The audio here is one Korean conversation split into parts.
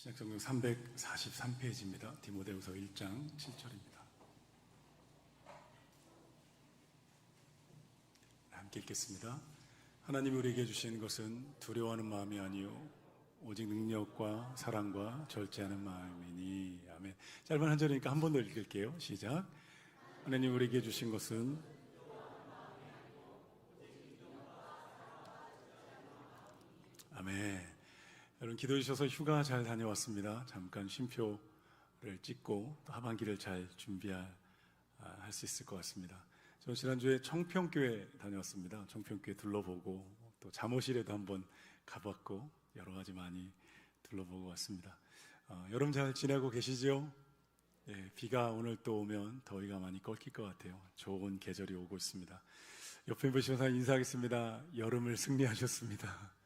신약성경 343페이지입니다. 디모데후서 1장 7절입니다. 함께 읽겠습니다. 하나님이 우리에게 주신 것은 두려워하는 마음이 아니요 오직 능력과 사랑과 절제하는 마음이니. 아멘. 짧은 한 절이니까 한 번 더 읽을게요. 시작. 하나님 우리에게 주신 것은 아멘. 여러분 기도해 주셔서 휴가 잘 다녀왔습니다. 잠깐 쉼표를 찍고 또 하반기를 잘 준비할 수 있을 것 같습니다. 저는 지난주에 청평교회 다녀왔습니다. 청평교회 둘러보고 또 잠옷실에도 한번 가봤고 여러 가지 많이 둘러보고 왔습니다. 여러분 잘 지내고 계시죠? 예, 비가 오늘 또 오면 더위가 많이 꺾일 것 같아요. 좋은 계절이 오고 있습니다. 옆에 보시면서 인사하겠습니다. 여름을 승리하셨습니다.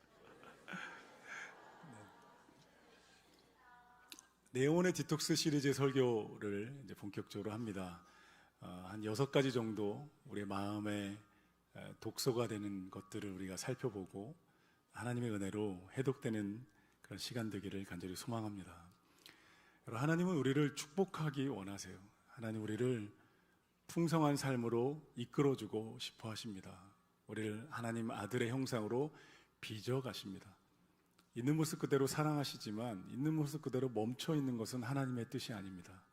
네온의 디톡스 시리즈 설교를 이제 본격적으로 합니다. 한 6가지 정도 우리의 마음에 독소가 되는 것들을 우리가 살펴보고 하나님의 은혜로 해독되는 그런 시간 되기를 간절히 소망합니다. 여러분, 하나님은 우리를 축복하기 원하세요. 하나님 우리를 풍성한 삶으로 이끌어주고 싶어 하십니다. 우리를 하나님 아들의 형상으로 빚어가십니다. 있는 모습 그대로 사랑하시지만 있는 모습 그대로 멈춰 있는 것은 하나님의 뜻이 아닙니다.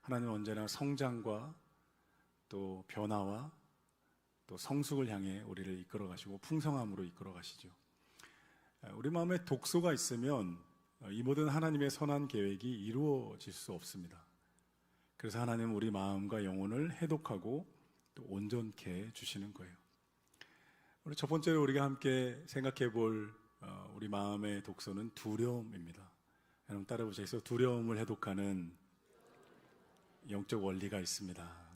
하나님은 언제나 성장과 또 변화와 또 성숙을 향해 우리를 이끌어 가시고 풍성함으로 이끌어 가시죠. 우리 마음에 독소가 있으면 이 모든 하나님의 선한 계획이 이루어질 수 없습니다. 그래서 하나님은 우리 마음과 영혼을 해독하고 또 온전케 해주시는 거예요. 우리 첫 번째로 우리가 함께 생각해 볼 우리 마음의 독소는 두려움입니다. 여러분 따라보시겠어요? 두려움을 해독하는 영적 원리가 있습니다.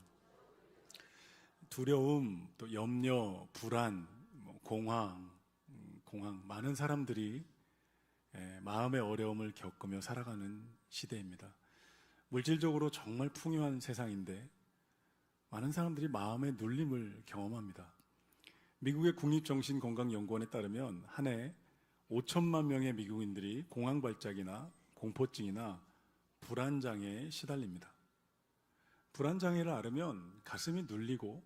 두려움, 또 염려, 불안, 공황, 많은 사람들이 마음의 어려움을 겪으며 살아가는 시대입니다. 물질적으로 정말 풍요한 세상인데 많은 사람들이 마음의 눌림을 경험합니다. 미국의 국립정신건강연구원에 따르면 한 해 5천만 명의 미국인들이 공황발작이나 공포증이나 불안장애에 시달립니다. 불안장애를 앓으면 가슴이 눌리고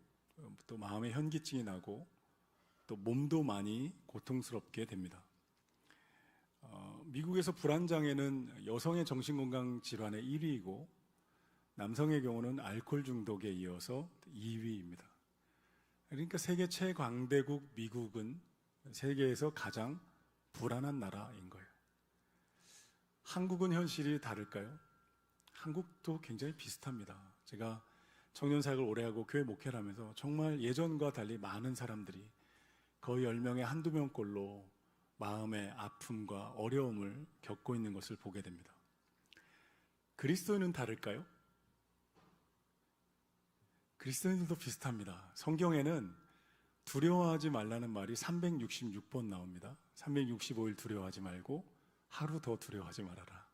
또 마음에 현기증이 나고 또 몸도 많이 고통스럽게 됩니다. 미국에서 불안장애는 여성의 정신건강 질환의 1위이고 남성의 경우는 알코올 중독에 이어서 2위입니다. 그러니까 세계 최강대국 미국은 세계에서 가장 불안한 나라인 거예요. 한국은 현실이 다를까요? 한국도 굉장히 비슷합니다. 제가 청년 사역을 오래 하고 교회 목회를 하면서 정말 예전과 달리 많은 사람들이 거의 10명에 한두 명꼴로 마음의 아픔과 어려움을 겪고 있는 것을 보게 됩니다. 그리스도인은 다를까요? 그리스도인들도 비슷합니다. 성경에는 두려워하지 말라는 말이 366번 나옵니다. 365일 두려워하지 말고 하루 더 두려워하지 말아라.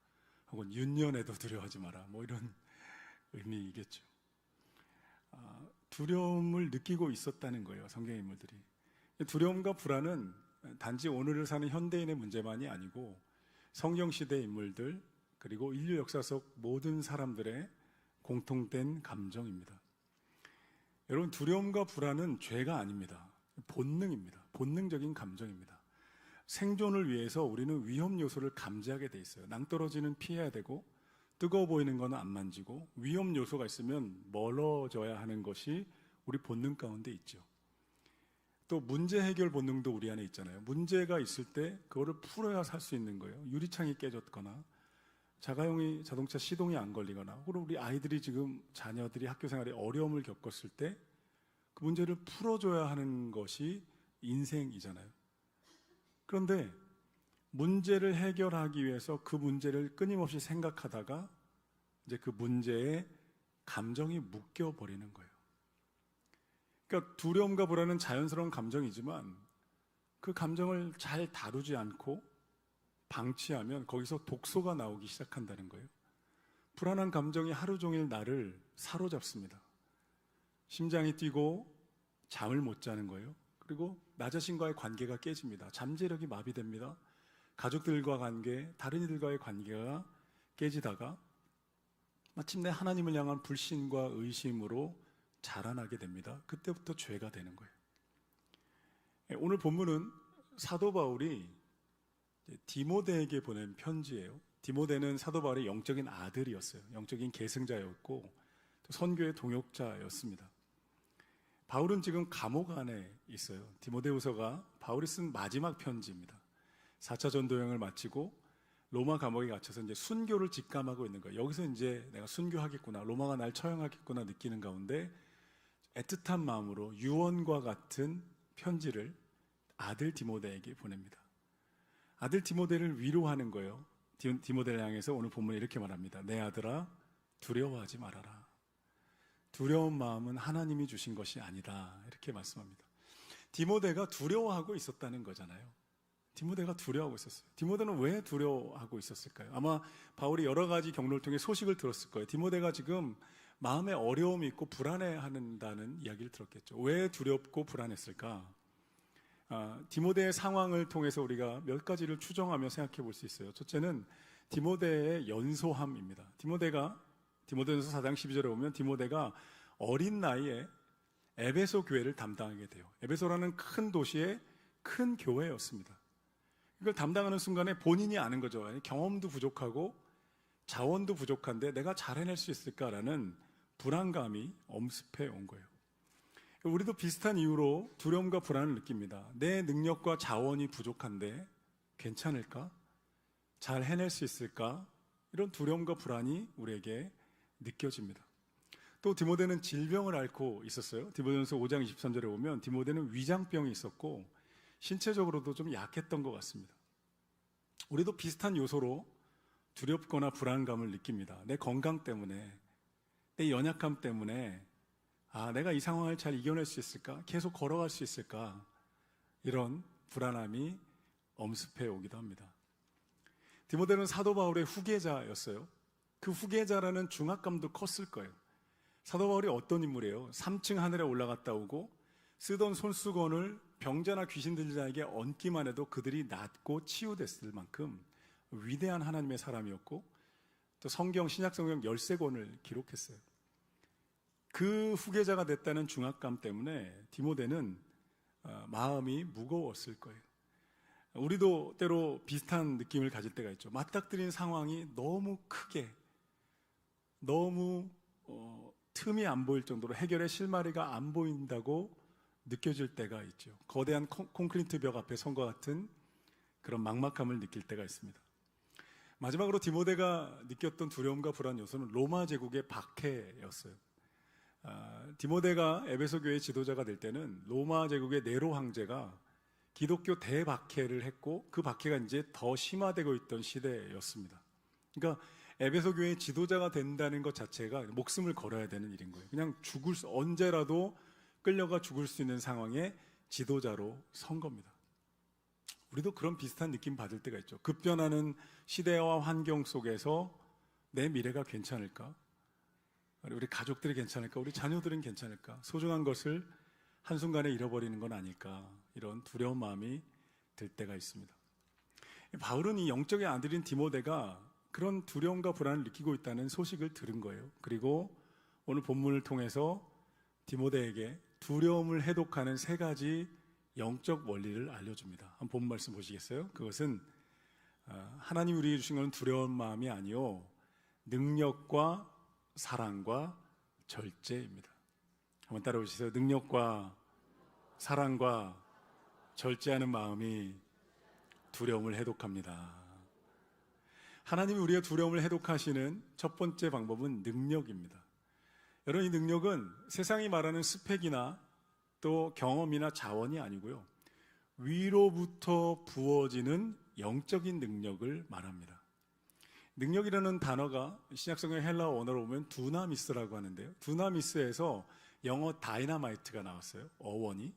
혹은 윤년에도 두려워하지 마라. 이런 의미이겠죠. 두려움을 느끼고 있었다는 거예요. 성경 인물들이. 두려움과 불안은 단지 오늘을 사는 현대인의 문제만이 아니고 성경시대 인물들 그리고 인류 역사 속 모든 사람들의 공통된 감정입니다. 여러분 두려움과 불안은 죄가 아닙니다. 본능입니다. 본능적인 감정입니다. 생존을 위해서 우리는 위험 요소를 감지하게 돼 있어요. 낭떠러지는 피해야 되고 뜨거워 보이는 거는 안 만지고 위험 요소가 있으면 멀어져야 하는 것이 우리 본능 가운데 있죠. 또 문제 해결 본능도 우리 안에 있잖아요. 문제가 있을 때 그거를 풀어야 살 수 있는 거예요. 유리창이 깨졌거나 자동차 시동이 안 걸리거나 혹은 우리 아이들이 지금 자녀들이 학교 생활에 어려움을 겪었을 때 그 문제를 풀어줘야 하는 것이 인생이잖아요. 그런데 문제를 해결하기 위해서 그 문제를 끊임없이 생각하다가 이제 그 문제에 감정이 묶여버리는 거예요. 그러니까 두려움과 불안은 자연스러운 감정이지만 그 감정을 잘 다루지 않고 방치하면 거기서 독소가 나오기 시작한다는 거예요. 불안한 감정이 하루 종일 나를 사로잡습니다. 심장이 뛰고 잠을 못 자는 거예요. 그리고 나 자신과의 관계가 깨집니다. 잠재력이 마비됩니다. 가족들과 관계, 다른 이들과의 관계가 깨지다가 마침내 하나님을 향한 불신과 의심으로 자라나게 됩니다. 그때부터 죄가 되는 거예요. 오늘 본문은 사도 바울이 디모데에게 보낸 편지예요. 디모데는 사도 바울의 영적인 아들이었어요. 영적인 계승자였고 또 선교의 동역자였습니다. 바울은 지금 감옥 안에 있어요. 디모데후서가 바울이 쓴 마지막 편지입니다. 4차 전도 여행을 마치고 로마 감옥에 갇혀서 이제 순교를 직감하고 있는 거예요. 여기서 이제 내가 순교하겠구나, 로마가 날 처형하겠구나 느끼는 가운데 애틋한 마음으로 유언과 같은 편지를 아들 디모데에게 보냅니다. 아들 디모데를 위로하는 거예요. 디모데를 향해서 오늘 본문에 이렇게 말합니다. 내 아들아, 두려워하지 말아라. 두려운 마음은 하나님이 주신 것이 아니다. 이렇게 말씀합니다. 디모데가 두려워하고 있었다는 거잖아요. 디모데가 두려워하고 있었어요. 디모데는 왜 두려워하고 있었을까요? 아마 바울이 여러 가지 경로를 통해 소식을 들었을 거예요. 디모데가 지금 마음에 어려움이 있고 불안해한다는 이야기를 들었겠죠. 왜 두렵고 불안했을까? 디모데의 상황을 통해서 우리가 몇 가지를 추정하며 생각해 볼 수 있어요. 첫째는 디모데의 연소함입니다. 디모데전서 4장 12절에 보면 디모데가 어린 나이에 에베소 교회를 담당하게 돼요. 에베소라는 큰 도시의 큰 교회였습니다. 이걸 담당하는 순간에 본인이 아는 거죠. 경험도 부족하고 자원도 부족한데 내가 잘 해낼 수 있을까라는 불안감이 엄습해 온 거예요. 우리도 비슷한 이유로 두려움과 불안을 느낍니다. 내 능력과 자원이 부족한데 괜찮을까? 잘 해낼 수 있을까? 이런 두려움과 불안이 우리에게 느껴집니다. 또 디모데는 질병을 앓고 있었어요. 디모데전서 5장 23절에 보면 디모데는 위장병이 있었고 신체적으로도 좀 약했던 것 같습니다. 우리도 비슷한 요소로 두렵거나 불안감을 느낍니다. 내 건강 때문에, 내 연약함 때문에 내가 이 상황을 잘 이겨낼 수 있을까? 계속 걸어갈 수 있을까? 이런 불안함이 엄습해 오기도 합니다. 디모데는 사도 바울의 후계자였어요. 그 후계자라는 중압감도 컸을 거예요. 사도 바울이 어떤 인물이에요? 3층 하늘에 올라갔다 오고 쓰던 손수건을 병자나 귀신들에게 얹기만 해도 그들이 낫고 치유됐을 만큼 위대한 하나님의 사람이었고 또 신약 성경 13권을 기록했어요. 그 후계자가 됐다는 중압감 때문에 디모데는 마음이 무거웠을 거예요. 우리도 때로 비슷한 느낌을 가질 때가 있죠. 맞닥뜨린 상황이 너무 크게, 너무 틈이 안 보일 정도로 해결의 실마리가 안 보인다고 느껴질 때가 있죠. 거대한 콘크리트 벽 앞에 선 것 같은 그런 막막함을 느낄 때가 있습니다. 마지막으로 디모데가 느꼈던 두려움과 불안 요소는 로마 제국의 박해였어요. 디모데가 에베소 교회의 지도자가 될 때는 로마 제국의 네로 황제가 기독교 대박해를 했고 그 박해가 이제 더 심화되고 있던 시대였습니다. 그러니까 에베소 교회의 지도자가 된다는 것 자체가 목숨을 걸어야 되는 일인 거예요. 그냥 언제라도 끌려가 죽을 수 있는 상황에 지도자로 선 겁니다. 우리도 그런 비슷한 느낌 받을 때가 있죠. 급변하는 시대와 환경 속에서 내 미래가 괜찮을까? 우리 가족들이 괜찮을까? 우리 자녀들은 괜찮을까? 소중한 것을 한순간에 잃어버리는 건 아닐까? 이런 두려운 마음이 들 때가 있습니다. 바울은 이 영적인 아들인 디모데가 그런 두려움과 불안을 느끼고 있다는 소식을 들은 거예요. 그리고 오늘 본문을 통해서 디모데에게 두려움을 해독하는 3가지 영적 원리를 알려줍니다. 한번 본 말씀 보시겠어요? 그것은 하나님이 우리에게 주신 것은 두려운 마음이 아니요 능력과 사랑과 절제입니다. 한번 따라오시세요. 능력과 사랑과 절제하는 마음이 두려움을 해독합니다. 하나님이 우리의 두려움을 해독하시는 첫 번째 방법은 능력입니다. 여러분, 이 능력은 세상이 말하는 스펙이나 또 경험이나 자원이 아니고요, 위로부터 부어지는 영적인 능력을 말합니다. 능력이라는 단어가 신약성경 헬라어 원어로 보면 두나미스라고 하는데요, 두나미스에서 영어 다이나마이트가 나왔어요. 어원이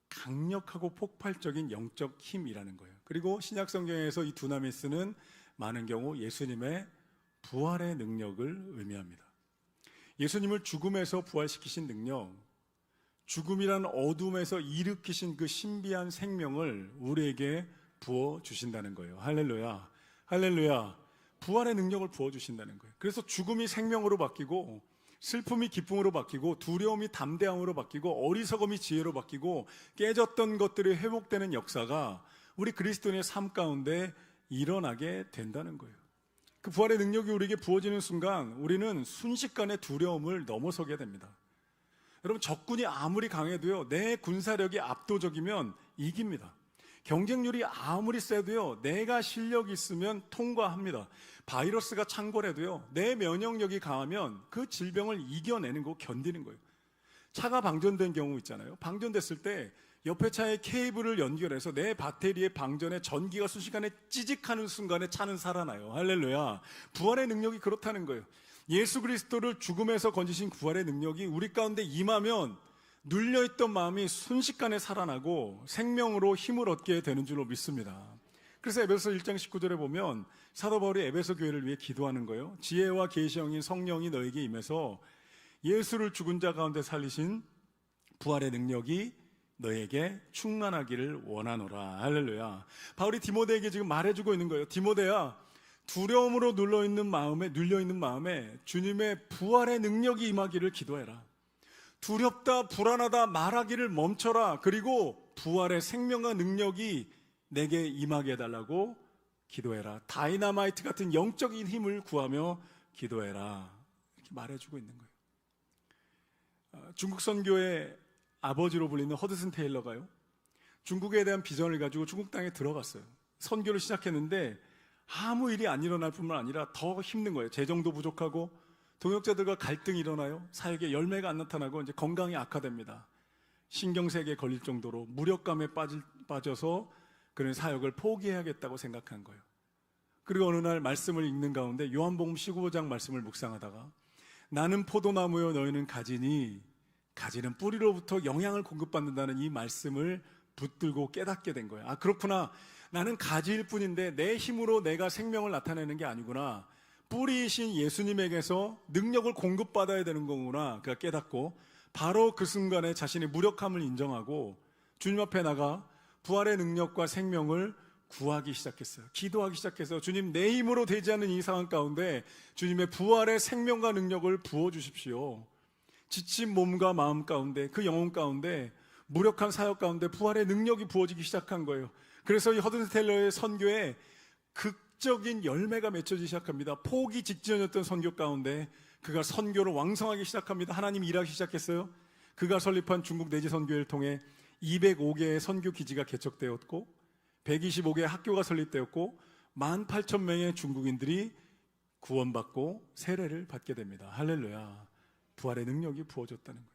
강력하고 폭발적인 영적 힘이라는 거예요. 그리고 신약성경에서 이 두나미스는 많은 경우 예수님의 부활의 능력을 의미합니다. 예수님을 죽음에서 부활시키신 능력, 죽음이란 어둠에서 일으키신 그 신비한 생명을 우리에게 부어 주신다는 거예요. 할렐루야. 할렐루야. 부활의 능력을 부어 주신다는 거예요. 그래서 죽음이 생명으로 바뀌고, 슬픔이 기쁨으로 바뀌고, 두려움이 담대함으로 바뀌고, 어리석음이 지혜로 바뀌고, 깨졌던 것들이 회복되는 역사가 우리 그리스도인의 삶 가운데 일어나게 된다는 거예요. 그 부활의 능력이 우리에게 부어지는 순간 우리는 순식간에 두려움을 넘어서게 됩니다. 여러분, 적군이 아무리 강해도요, 내 군사력이 압도적이면 이깁니다. 경쟁률이 아무리 세도요, 내가 실력이 있으면 통과합니다. 바이러스가 창궐해도요, 내 면역력이 강하면 그 질병을 이겨내는 거, 견디는 거예요. 차가 방전된 경우 있잖아요. 방전됐을 때 옆에 차에 케이블을 연결해서 내 배터리의 방전에 전기가 순식간에 찌직하는 순간에 차는 살아나요. 할렐루야. 부활의 능력이 그렇다는 거예요. 예수 그리스도를 죽음에서 건지신 부활의 능력이 우리 가운데 임하면 눌려있던 마음이 순식간에 살아나고 생명으로 힘을 얻게 되는 줄로 믿습니다. 그래서 에베소 1장 19절에 보면 사도 바울이 에베소 교회를 위해 기도하는 거예요. 지혜와 계시형인 성령이 너에게 임해서 예수를 죽은 자 가운데 살리신 부활의 능력이 너에게 충만하기를 원하노라. 할렐루야. 바울이 디모데에게 지금 말해주고 있는 거예요. 디모데야, 두려움으로 눌려있는 마음에 주님의 부활의 능력이 임하기를 기도해라. 두렵다, 불안하다 말하기를 멈춰라. 그리고 부활의 생명과 능력이 내게 임하게 해달라고 기도해라. 다이너마이트 같은 영적인 힘을 구하며 기도해라. 이렇게 말해주고 있는 거예요. 중국 선교의 아버지로 불리는 허드슨 테일러가요, 중국에 대한 비전을 가지고 중국 땅에 들어갔어요. 선교를 시작했는데 아무 일이 안 일어날 뿐만 아니라 더 힘든 거예요. 재정도 부족하고 동역자들과 갈등이 일어나요. 사역에 열매가 안 나타나고 이제 건강이 악화됩니다. 신경세계에 걸릴 정도로 무력감에 빠져서 그런 사역을 포기해야겠다고 생각한 거예요. 그리고 어느 날 말씀을 읽는 가운데 요한복음 15장 말씀을 묵상하다가 나는 포도나무요 너희는 가지니 가지는 뿌리로부터 영양을 공급받는다는 이 말씀을 붙들고 깨닫게 된 거예요. 아, 그렇구나. 나는 가지일 뿐인데 내 힘으로 내가 생명을 나타내는 게 아니구나. 뿌리이신 예수님에게서 능력을 공급받아야 되는 거구나. 그가 깨닫고 바로 그 순간에 자신의 무력함을 인정하고 주님 앞에 나가 부활의 능력과 생명을 구하기 시작했어요. 기도하기 시작해서 주님, 내 힘으로 되지 않는 이 상황 가운데 주님의 부활의 생명과 능력을 부어주십시오. 지친 몸과 마음 가운데, 그 영혼 가운데, 무력한 사역 가운데 부활의 능력이 부어지기 시작한 거예요. 그래서 이 허든 텔러의 선교에 극적인 열매가 맺혀지기 시작합니다. 포기 직전이었던 선교 가운데 그가 선교를 왕성하게 시작합니다. 하나님이 일하기 시작했어요. 그가 설립한 중국 내지 선교회를 통해 205개의 선교 기지가 개척되었고 125개의 학교가 설립되었고 18,000명의 중국인들이 구원받고 세례를 받게 됩니다. 할렐루야. 부활의 능력이 부어졌다는 거예요.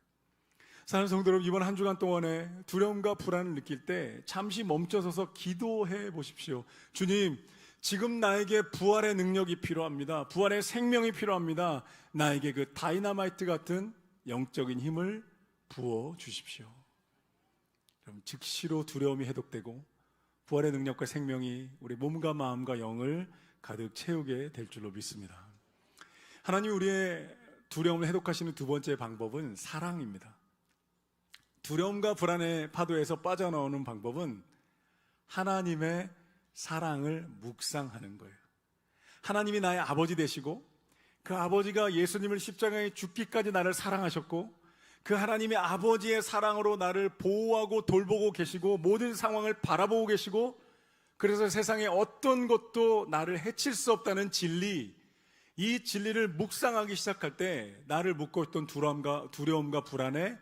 사랑하는 성도 여러분, 이번 한 주간 동안에 두려움과 불안을 느낄 때 잠시 멈춰서서 기도해 보십시오. 주님, 지금 나에게 부활의 능력이 필요합니다. 부활의 생명이 필요합니다. 나에게 그 다이너마이트 같은 영적인 힘을 부어 주십시오. 그럼 즉시로 두려움이 해독되고 부활의 능력과 생명이 우리 몸과 마음과 영을 가득 채우게 될 줄로 믿습니다. 하나님, 우리의 두려움을 해독하시는 두 번째 방법은 사랑입니다. 두려움과 불안의 파도에서 빠져나오는 방법은 하나님의 사랑을 묵상하는 거예요. 하나님이 나의 아버지 되시고 그 아버지가 예수님을 십자가에 죽기까지 나를 사랑하셨고 그 하나님의 아버지의 사랑으로 나를 보호하고 돌보고 계시고 모든 상황을 바라보고 계시고 그래서 세상에 어떤 것도 나를 해칠 수 없다는 진리, 이 진리를 묵상하기 시작할 때 나를 묶고 있던 두려움과 불안의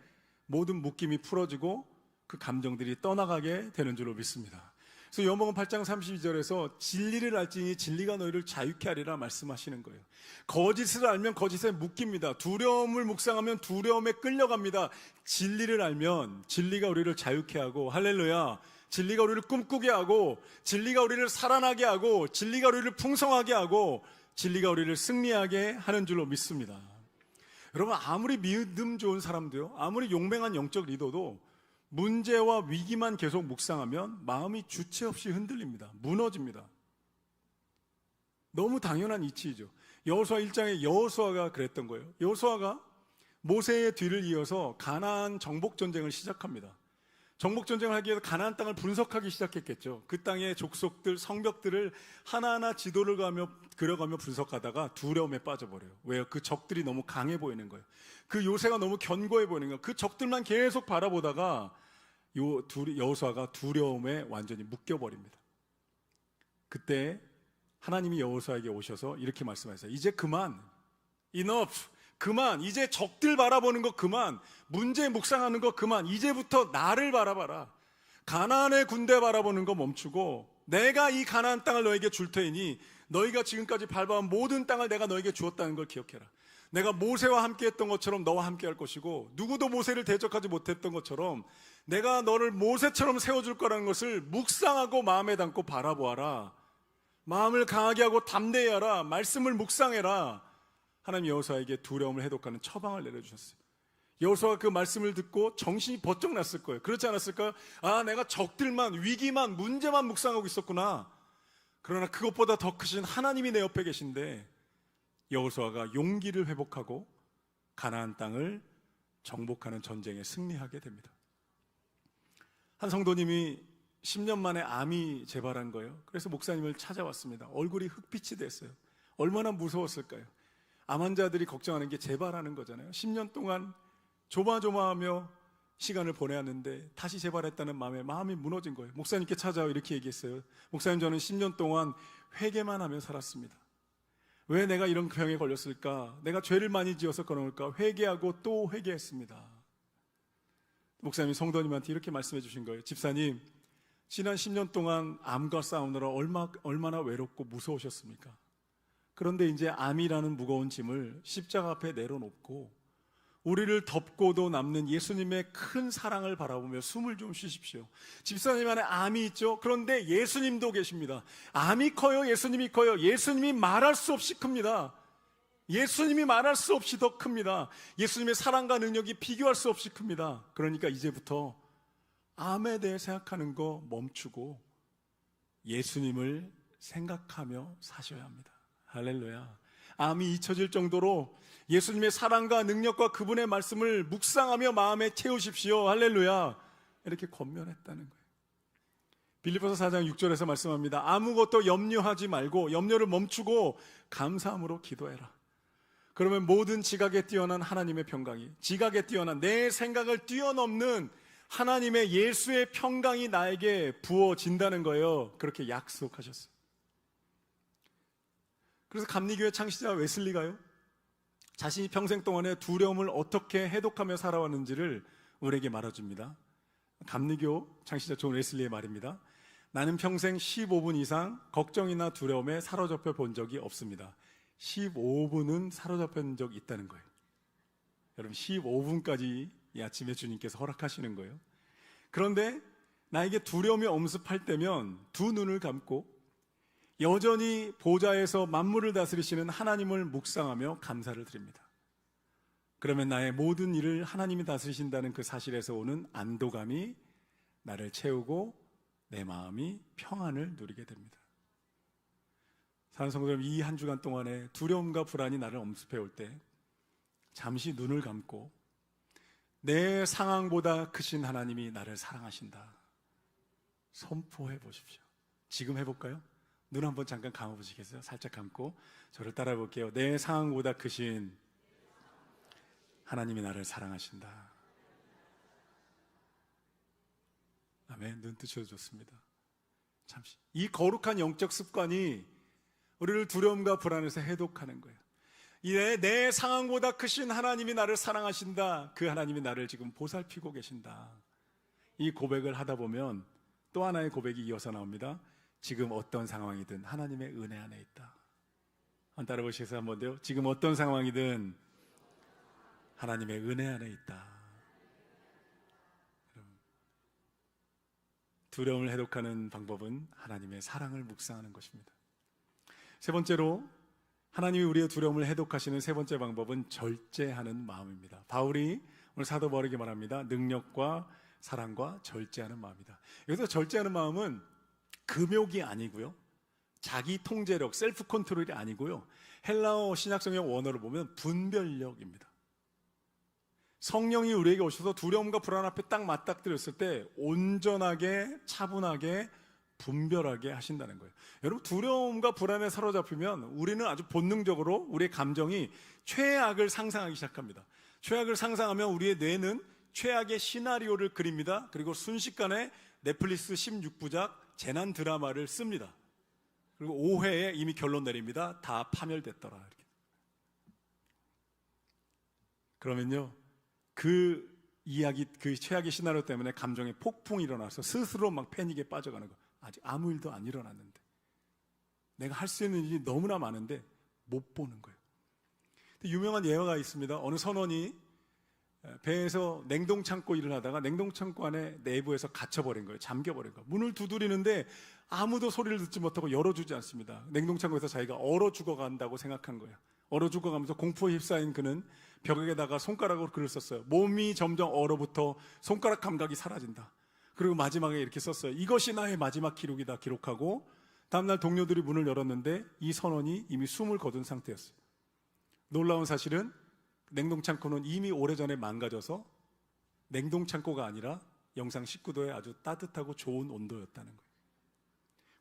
모든 묶임이 풀어지고 그 감정들이 떠나가게 되는 줄로 믿습니다. 그래서 요한복음 8장 32절에서 진리를 알지니 진리가 너희를 자유케 하리라 말씀하시는 거예요. 거짓을 알면 거짓에 묶입니다. 두려움을 묵상하면 두려움에 끌려갑니다. 진리를 알면 진리가 우리를 자유케 하고, 할렐루야, 진리가 우리를 꿈꾸게 하고, 진리가 우리를 살아나게 하고, 진리가 우리를 풍성하게 하고, 진리가 우리를 승리하게 하는 줄로 믿습니다. 여러분, 아무리 믿음 좋은 사람도요, 아무리 용맹한 영적 리더도 문제와 위기만 계속 묵상하면 마음이 주체 없이 흔들립니다. 무너집니다. 너무 당연한 이치이죠. 여호수아 1장에 여호수아가 그랬던 거예요. 여호수아가 모세의 뒤를 이어서 가나안 정복 전쟁을 시작합니다. 정복 전쟁을 하기 위해서 가나안 땅을 분석하기 시작했겠죠. 그 땅의 족속들, 성벽들을 하나하나 지도를 그려가며 분석하다가 두려움에 빠져버려요. 왜요? 그 적들이 너무 강해 보이는 거예요. 그 요새가 너무 견고해 보이는 거예요. 그 적들만 계속 바라보다가 여호수아가 두려움에 완전히 묶여버립니다. 그때 하나님이 여호수아에게 오셔서 이렇게 말씀하셨어요. 이제 그만, enough, 그만, 이제 적들 바라보는 거 그만, 문제 묵상하는 거 그만, 이제부터 나를 바라봐라. 가나안의 군대 바라보는 거 멈추고 내가 이 가나안 땅을 너에게 줄 테니 너희가 지금까지 밟아온 모든 땅을 내가 너에게 주었다는 걸 기억해라. 내가 모세와 함께 했던 것처럼 너와 함께 할 것이고 누구도 모세를 대적하지 못했던 것처럼 내가 너를 모세처럼 세워줄 거라는 것을 묵상하고 마음에 담고 바라보아라. 마음을 강하게 하고 담대히 하라. 말씀을 묵상해라. 하나님 여호수아에게 두려움을 해독하는 처방을 내려주셨어요. 여호수아가 그 말씀을 듣고 정신이 번쩍 났을 거예요. 그렇지 않았을까요? 아, 내가 적들만, 위기만, 문제만 묵상하고 있었구나. 그러나 그것보다 더 크신 하나님이 내 옆에 계신데 여호수아가 용기를 회복하고 가나안 땅을 정복하는 전쟁에 승리하게 됩니다. 한 성도님이 10년 만에 암이 재발한 거예요. 그래서 목사님을 찾아왔습니다. 얼굴이 흑빛이 됐어요. 얼마나 무서웠을까요? 암 환자들이 걱정하는 게 재발하는 거잖아요. 10년 동안 조마조마하며 시간을 보내왔는데 다시 재발했다는 마음이 무너진 거예요. 목사님께 찾아와 이렇게 얘기했어요. 목사님, 저는 10년 동안 회개만 하며 살았습니다. 왜 내가 이런 병에 걸렸을까? 내가 죄를 많이 지어서 그런가? 회개하고 또 회개했습니다. 목사님이 성도님한테 이렇게 말씀해 주신 거예요. 집사님, 지난 10년 동안 암과 싸우느라 얼마나 외롭고 무서우셨습니까? 그런데 이제 암이라는 무거운 짐을 십자가 앞에 내려놓고 우리를 덮고도 남는 예수님의 큰 사랑을 바라보며 숨을 좀 쉬십시오. 집사님 안에 암이 있죠? 그런데 예수님도 계십니다. 암이 커요? 예수님이 커요? 예수님이 말할 수 없이 큽니다. 예수님이 말할 수 없이 더 큽니다. 예수님의 사랑과 능력이 비교할 수 없이 큽니다. 그러니까 이제부터 암에 대해 생각하는 거 멈추고 예수님을 생각하며 사셔야 합니다. 할렐루야. 암이 잊혀질 정도로 예수님의 사랑과 능력과 그분의 말씀을 묵상하며 마음에 채우십시오. 할렐루야. 이렇게 권면했다는 거예요. 빌립보서 4장 6절에서 말씀합니다. 아무것도 염려하지 말고 염려를 멈추고 감사함으로 기도해라. 그러면 모든 지각에 뛰어난 하나님의 평강이, 지각에 뛰어난 내 생각을 뛰어넘는 하나님의 예수의 평강이 나에게 부어진다는 거예요. 그렇게 약속하셨어요. 그래서 감리교회 창시자 웨슬리가요, 자신이 평생 동안에 두려움을 어떻게 해독하며 살아왔는지를 우리에게 말해줍니다. 감리교 창시자 존 웨슬리의 말입니다. 나는 평생 15분 이상 걱정이나 두려움에 사로잡혀 본 적이 없습니다. 15분은 사로잡힌 적이 있다는 거예요. 여러분, 15분까지 이 아침에 주님께서 허락하시는 거예요. 그런데 나에게 두려움이 엄습할 때면 두 눈을 감고 여전히 보좌에서 만물을 다스리시는 하나님을 묵상하며 감사를 드립니다. 그러면 나의 모든 일을 하나님이 다스리신다는 그 사실에서 오는 안도감이 나를 채우고 내 마음이 평안을 누리게 됩니다. 사랑하는 성도 여러분, 이 한 주간 동안에 두려움과 불안이 나를 엄습해 올 때 잠시 눈을 감고 내 상황보다 크신 하나님이 나를 사랑하신다 선포해 보십시오. 지금 해볼까요? 눈 한번 잠깐 감아보시겠어요? 살짝 감고 저를 따라 볼게요. 내 상황보다 크신 하나님이 나를 사랑하신다. 아멘. 눈 뜨셔도 좋습니다. 잠시 이 거룩한 영적 습관이 우리를 두려움과 불안에서 해독하는 거예요. 내 상황보다 크신 하나님이 나를 사랑하신다. 그 하나님이 나를 지금 보살피고 계신다. 이 고백을 하다 보면 또 하나의 고백이 이어서 나옵니다. 지금 어떤 상황이든 하나님의 은혜 안에 있다. 한번 따라 보시겠어요? 한번 더요. 지금 어떤 상황이든 하나님의 은혜 안에 있다. 두려움을 해독하는 방법은 하나님의 사랑을 묵상하는 것입니다. 세 번째로 하나님이 우리의 두려움을 해독하시는 세 번째 방법은 절제하는 마음입니다. 바울이 오늘 사도 바울에게 말합니다. 능력과 사랑과 절제하는 마음이다. 여기서 절제하는 마음은 금욕이 아니고요, 자기 통제력, 셀프 컨트롤이 아니고요, 헬라어 신약성경 원어를 보면 분별력입니다. 성령이 우리에게 오셔서 두려움과 불안 앞에 딱 맞닥뜨렸을 때 온전하게, 차분하게, 분별하게 하신다는 거예요. 여러분, 두려움과 불안에 사로잡히면 우리는 아주 본능적으로 우리의 감정이 최악을 상상하기 시작합니다. 최악을 상상하면 우리의 뇌는 최악의 시나리오를 그립니다. 그리고 순식간에 넷플릭스 16부작 재난 드라마를 씁니다. 그리고 5회에 이미 결론 내립니다. 다 파멸됐더라. 이렇게. 그러면요, 그 이야기, 그 최악의 시나리오 때문에 감정의 폭풍이 일어나서 스스로 막 패닉에 빠져가는 거. 아직 아무 일도 안 일어났는데, 내가 할 수 있는 일이 너무나 많은데 못 보는 거예요. 유명한 예화가 있습니다. 어느 선원이 배에서 냉동창고 일을 하다가 냉동창고 안에 내부에서 갇혀버린 거예요. 잠겨버린 거예요. 문을 두드리는데 아무도 소리를 듣지 못하고 열어주지 않습니다. 냉동창고에서 자기가 얼어 죽어간다고 생각한 거예요. 얼어 죽어가면서 공포에 휩싸인 그는 벽에다가 손가락으로 글을 썼어요. 몸이 점점 얼어붙어 손가락 감각이 사라진다. 그리고 마지막에 이렇게 썼어요. 이것이 나의 마지막 기록이다. 기록하고 다음날 동료들이 문을 열었는데 이 선원이 이미 숨을 거둔 상태였어요. 놀라운 사실은 냉동창고는 이미 오래전에 망가져서 냉동창고가 아니라 영상 19도의 아주 따뜻하고 좋은 온도였다는 거예요.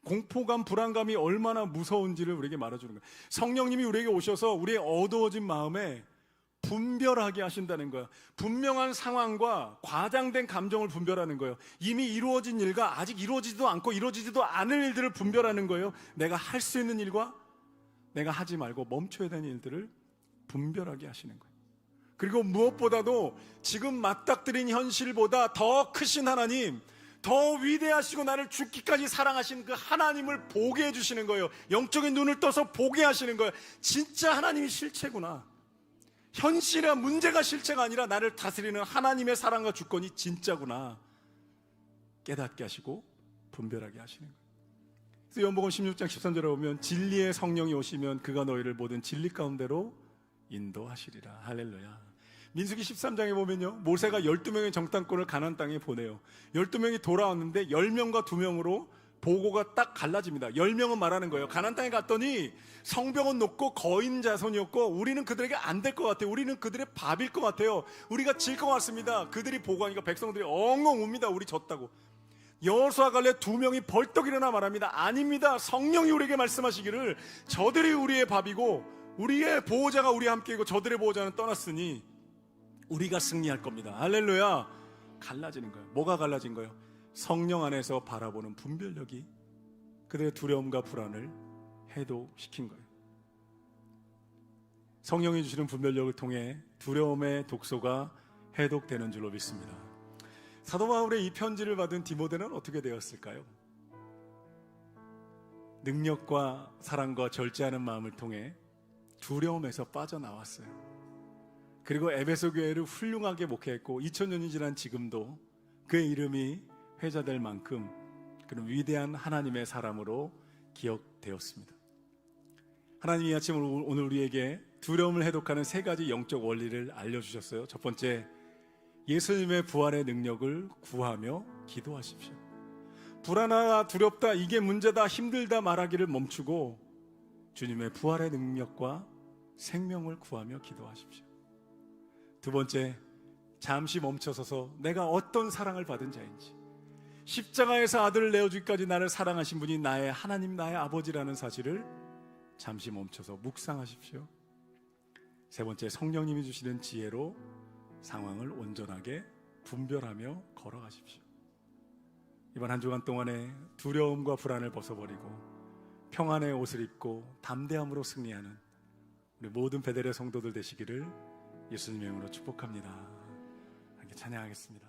공포감, 불안감이 얼마나 무서운지를 우리에게 말해주는 거예요. 성령님이 우리에게 오셔서 우리의 어두워진 마음에 분별하게 하신다는 거예요. 분명한 상황과 과장된 감정을 분별하는 거예요. 이미 이루어진 일과 아직 이루어지지도 않고 이루어지지도 않을 일들을 분별하는 거예요. 내가 할 수 있는 일과 내가 하지 말고 멈춰야 되는 일들을 분별하게 하시는 거예요. 그리고 무엇보다도 지금 맞닥뜨린 현실보다 더 크신 하나님, 더 위대하시고 나를 죽기까지 사랑하신 그 하나님을 보게 해주시는 거예요. 영적인 눈을 떠서 보게 하시는 거예요. 진짜 하나님이 실체구나. 현실의 문제가 실체가 아니라 나를 다스리는 하나님의 사랑과 주권이 진짜구나 깨닫게 하시고 분별하게 하시는 거예요. 그래서 요한복음 16장 13절에 보면 진리의 성령이 오시면 그가 너희를 모든 진리 가운데로 인도하시리라. 할렐루야. 민수기 13장에 보면요, 모세가 12명의 정탐꾼을 가나안 땅에 보내요. 12명이 돌아왔는데 10명과 2명으로 보고가 딱 갈라집니다. 10명은 말하는 거예요. 가나안 땅에 갔더니 성벽은 높고 거인 자손이었고 우리는 그들에게 안 될 것 같아요. 우리는 그들의 밥일 것 같아요. 우리가 질 것 같습니다. 그들이 보고하니까 백성들이 엉엉 웁니다. 우리 졌다고. 여호수아 갈렙 2명이 벌떡 일어나 말합니다. 아닙니다. 성령이 우리에게 말씀하시기를 저들이 우리의 밥이고 우리의 보호자가 우리와 함께이고 저들의 보호자는 떠났으니 우리가 승리할 겁니다. 할렐루야. 갈라지는 거예요. 뭐가 갈라진 거예요? 성령 안에서 바라보는 분별력이 그들의 두려움과 불안을 해독시킨 거예요. 성령이 주시는 분별력을 통해 두려움의 독소가 해독되는 줄로 믿습니다. 사도 바울의 이 편지를 받은 디모데는 어떻게 되었을까요? 능력과 사랑과 절제하는 마음을 통해 두려움에서 빠져나왔어요. 그리고 에베소 교회를 훌륭하게 목회했고 2000년이 지난 지금도 그의 이름이 회자될 만큼 그런 위대한 하나님의 사람으로 기억되었습니다. 하나님이 아침 오늘 우리에게 두려움을 해독하는 3가지 영적 원리를 알려주셨어요. 첫 번째, 예수님의 부활의 능력을 구하며 기도하십시오. 불안하다, 두렵다, 이게 문제다, 힘들다 말하기를 멈추고 주님의 부활의 능력과 생명을 구하며 기도하십시오. 두 번째, 잠시 멈춰서서 내가 어떤 사랑을 받은 자인지, 십자가에서 아들을 내어주기까지 나를 사랑하신 분이 나의 하나님, 나의 아버지라는 사실을 잠시 멈춰서 묵상하십시오. 세 번째, 성령님이 주시는 지혜로 상황을 온전하게 분별하며 걸어가십시오. 이번 한 주간 동안에 두려움과 불안을 벗어버리고 평안의 옷을 입고 담대함으로 승리하는 우리 모든 베델의 성도들 되시기를 예수님의 이름으로 축복합니다. 함께 찬양하겠습니다.